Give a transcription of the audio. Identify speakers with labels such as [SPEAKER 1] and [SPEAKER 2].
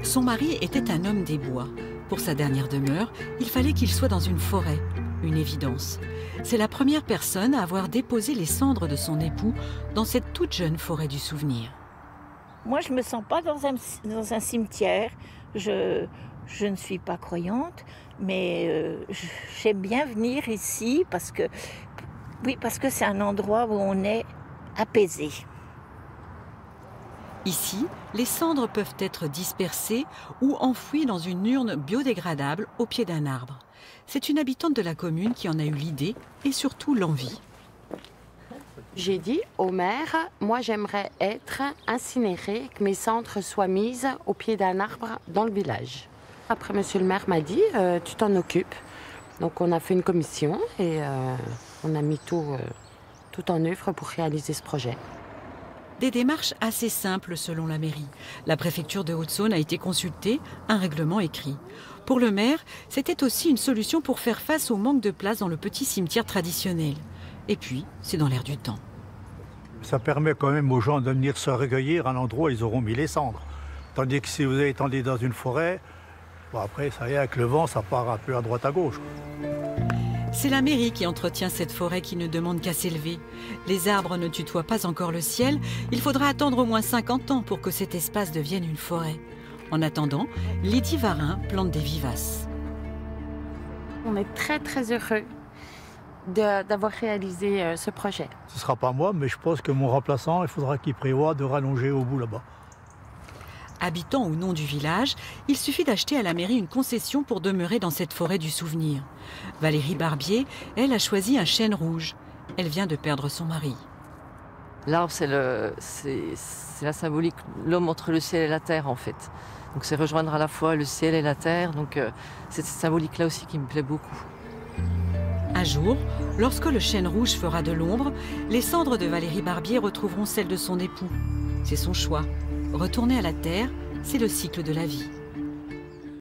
[SPEAKER 1] Son mari était un homme des bois. Pour sa dernière demeure, il fallait qu'il soit dans une forêt, une évidence. C'est la première personne à avoir déposé les cendres de son époux dans cette toute jeune forêt du souvenir.
[SPEAKER 2] Moi, je ne me sens pas dans un cimetière. Je ne suis pas croyante, mais j'aime bien venir ici parce que c'est un endroit où on est apaisé.
[SPEAKER 1] Ici, les cendres peuvent être dispersées ou enfouies dans une urne biodégradable au pied d'un arbre. C'est une habitante de la commune qui en a eu l'idée et surtout l'envie.
[SPEAKER 3] J'ai dit au maire, moi j'aimerais être incinérée, que mes cendres soient mises au pied d'un arbre dans le village. Après, monsieur le maire m'a dit, tu t'en occupes. Donc on a fait une commission et on a mis tout en œuvre pour réaliser ce projet.
[SPEAKER 1] Des démarches assez simples selon la mairie. La préfecture de Haute-Saône a été consultée, un règlement écrit. Pour le maire, c'était aussi une solution pour faire face au manque de place dans le petit cimetière traditionnel. Et puis, c'est dans l'air du temps.
[SPEAKER 4] Ça permet quand même aux gens de venir se recueillir à l'endroit où ils auront mis les cendres. Tandis que si vous étendez dans une forêt, bon après, ça y est, avec le vent, ça part un peu à droite à gauche.
[SPEAKER 1] C'est la mairie qui entretient cette forêt qui ne demande qu'à s'élever. Les arbres ne tutoient pas encore le ciel. Il faudra attendre au moins 50 ans pour que cet espace devienne une forêt. En attendant, Lydie Varin plante des vivaces.
[SPEAKER 3] On est très très heureux d'avoir réalisé ce projet.
[SPEAKER 4] Ce ne sera pas moi, mais je pense que mon remplaçant, il faudra qu'il prévoie de rallonger au bout là-bas.
[SPEAKER 1] Habitant ou non du village, il suffit d'acheter à la mairie une concession pour demeurer dans cette forêt du souvenir. Valérie Barbier, elle, a choisi un chêne rouge. Elle vient de perdre son mari.
[SPEAKER 5] L'arbre, c'est la symbolique, l'homme entre le ciel et la terre, en fait. Donc c'est rejoindre à la fois le ciel et la terre. Donc c'est cette symbolique-là aussi qui me plaît beaucoup.
[SPEAKER 1] Un jour, lorsque le chêne rouge fera de l'ombre, les cendres de Valérie Barbier retrouveront celles de son époux. C'est son choix. Retourner à la terre, c'est le cycle de la vie.